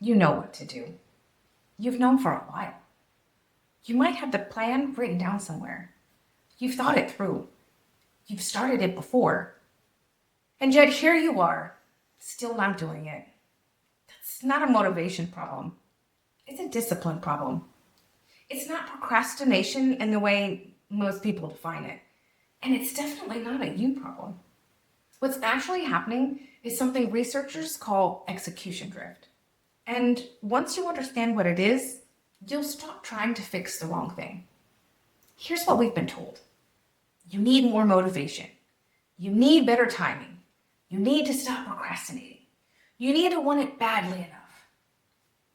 You know what to do. You've known for a while. You might have the plan written down somewhere. You've thought it through. You've started it before. And yet here you are, still not doing it. That's not a motivation problem. It's a discipline problem. It's not procrastination in the way most people define it. And it's definitely not a you problem. What's actually happening is something researchers call execution drift. And once you understand what it is, you'll stop trying to fix the wrong thing. Here's what we've been told. You need more motivation. You need better timing. You need to stop procrastinating. You need to want it badly enough.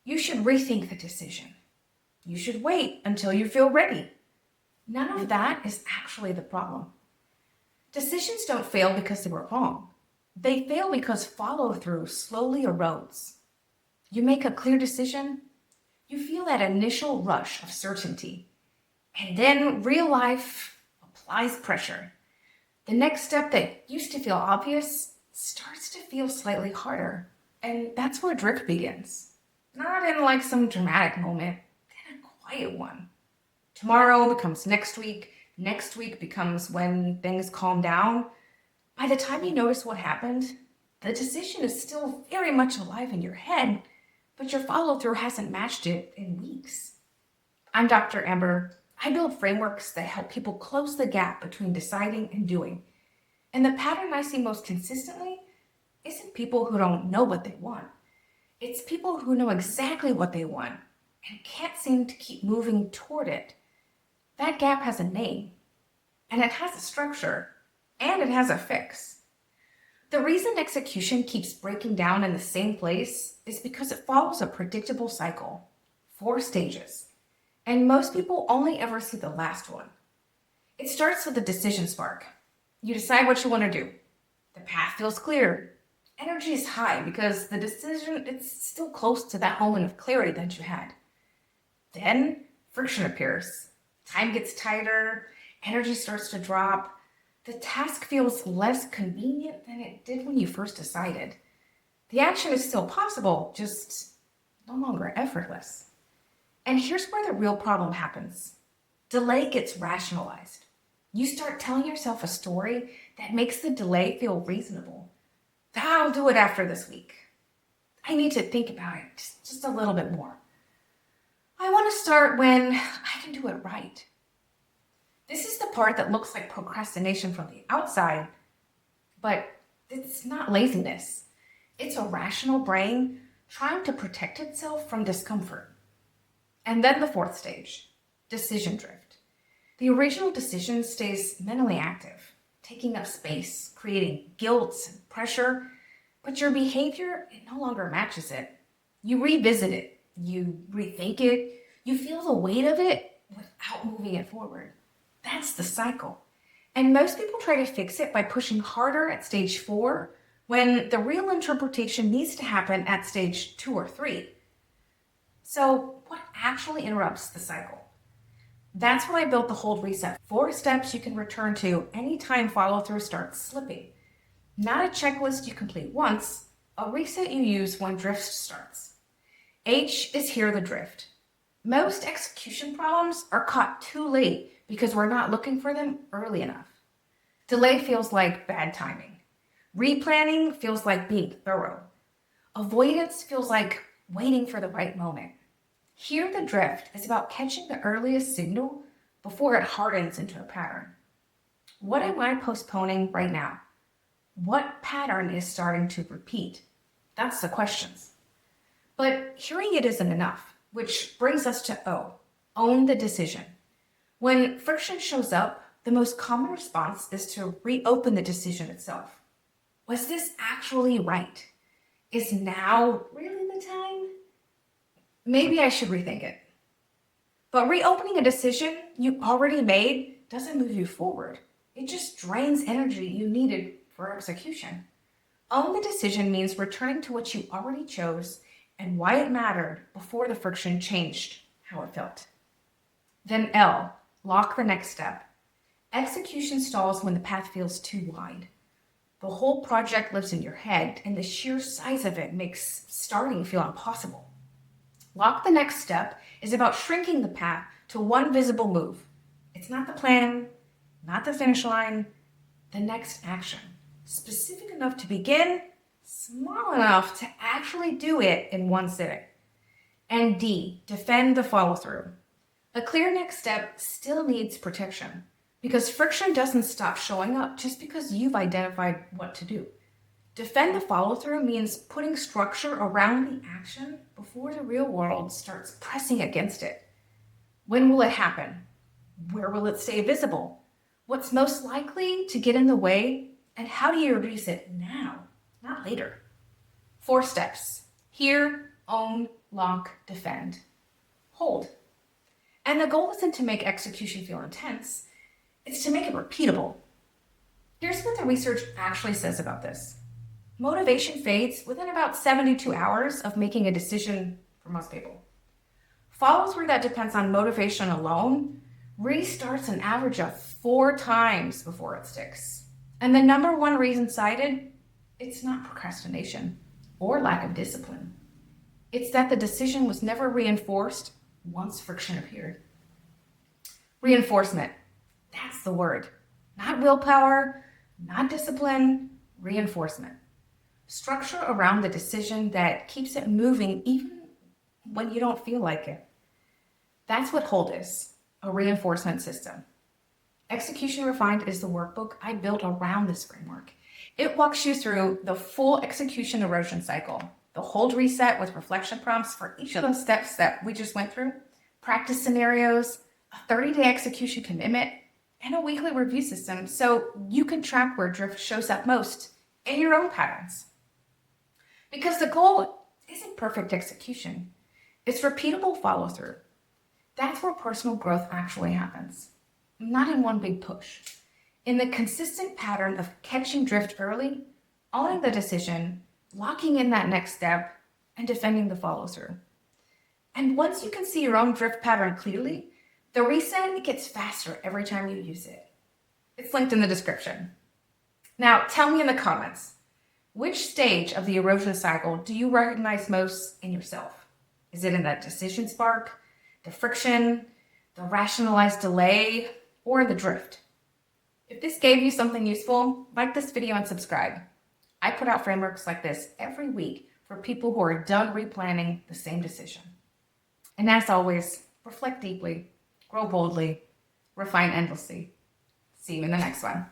You should rethink the decision. You should wait until you feel ready. None of that is actually the problem. Decisions don't fail because they were wrong. They fail because follow-through slowly erodes. You make a clear decision, you feel that initial rush of certainty, and then real life applies pressure. The next step that used to feel obvious starts to feel slightly harder, and that's where drift begins. Not in like some dramatic moment, in a quiet one. Tomorrow becomes next week becomes when things calm down. By the time you notice what happened, the decision is still very much alive in your head, but your follow-through hasn't matched it in weeks. I'm Dr. Amber. I build frameworks that help people close the gap between deciding and doing. And the pattern I see most consistently isn't people who don't know what they want. It's people who know exactly what they want and can't seem to keep moving toward it. That gap has a name, and it has a structure, and it has a fix. The reason execution keeps breaking down in the same place is because it follows a predictable cycle, 4 stages, and most people only ever see the last one. It starts with a decision spark. You decide what you want to do. The path feels clear. Energy is high because the decision is still close to that moment of clarity that you had. Then friction appears. Time gets tighter, energy starts to drop. The task feels less convenient than it did when you first decided. The action is still possible, just no longer effortless. And here's where the real problem happens. Delay gets rationalized. You start telling yourself a story that makes the delay feel reasonable. I'll do it after this week. I need to think about it just a little bit more. I want to start when I can do it right. This is the part that looks like procrastination from the outside, but it's not laziness. It's a rational brain trying to protect itself from discomfort. And then the 4th stage, decision drift. The original decision stays mentally active, taking up space, creating guilt and pressure, but your behavior, it no longer matches it. You revisit it, you rethink it, you feel the weight of it without moving it forward. That's the cycle. And most people try to fix it by pushing harder at stage 4 when the real interpretation needs to happen at stage 2 or 3. So what actually interrupts the cycle? That's when I built the Hold Reset. 4 steps you can return to anytime follow-through starts slipping. Not a checklist you complete once, a reset you use when drift starts. H is hear the drift. Most execution problems are caught too late because we're not looking for them early enough. Delay feels like bad timing. Replanning feels like being thorough. Avoidance feels like waiting for the right moment. Hear the drift is about catching the earliest signal before it hardens into a pattern. What am I postponing right now? What pattern is starting to repeat? That's the questions. But hearing it isn't enough, which brings us to O, own the decision. When friction shows up, the most common response is to reopen the decision itself. Was this actually right? Is now really the time? Maybe I should rethink it. But reopening a decision you already made doesn't move you forward. It just drains energy you needed for execution. Own the decision means returning to what you already chose and why it mattered before the friction changed how it felt. Then L, lock the next step. Execution stalls when the path feels too wide. The whole project lives in your head, and the sheer size of it makes starting feel impossible. Lock the next step is about shrinking the path to one visible move. It's not the plan, not the finish line, the next action. Specific enough to begin, small enough to actually do it in one sitting. And D, defend the follow through. A clear next step still needs protection because friction doesn't stop showing up just because you've identified what to do. Defend the follow through means putting structure around the action before the real world starts pressing against it. When will it happen? Where will it stay visible? What's most likely to get in the way? And how do you reduce it now, not later? 4 steps. Hear, own, lock, defend. Hold. And the goal isn't to make execution feel intense, it's to make it repeatable. Here's what the research actually says about this. Motivation fades within about 72 hours of making a decision for most people. Follow through that depends on motivation alone restarts an average of 4 times before it sticks. And the number one reason cited, it's not procrastination or lack of discipline. It's that the decision was never reinforced once friction appeared. Reinforcement, that's the word. Not willpower, not discipline, reinforcement. Structure around the decision that keeps it moving even when you don't feel like it. That's what Hold is, a reinforcement system. Execution Refined is the workbook I built around this framework. It walks you through the full execution erosion cycle, the Hold reset with reflection prompts for each of those steps that we just went through, practice scenarios, a 30-day execution commitment, and a weekly review system so you can track where drift shows up most in your own patterns. Because the goal isn't perfect execution, it's repeatable follow through. That's where personal growth actually happens, not in one big push. In the consistent pattern of catching drift early, owning the decision, locking in that next step, and defending the follow through. And once you can see your own drift pattern clearly, the reset gets faster every time you use it. It's linked in the description. Now, tell me in the comments, which stage of the erosion cycle do you recognize most in yourself? Is it in that decision spark, the friction, the rationalized delay, or the drift? If this gave you something useful, like this video and subscribe. I put out frameworks like this every week for people who are done replanning the same decision. And as always, reflect deeply, grow boldly, refine endlessly. See you in the next one.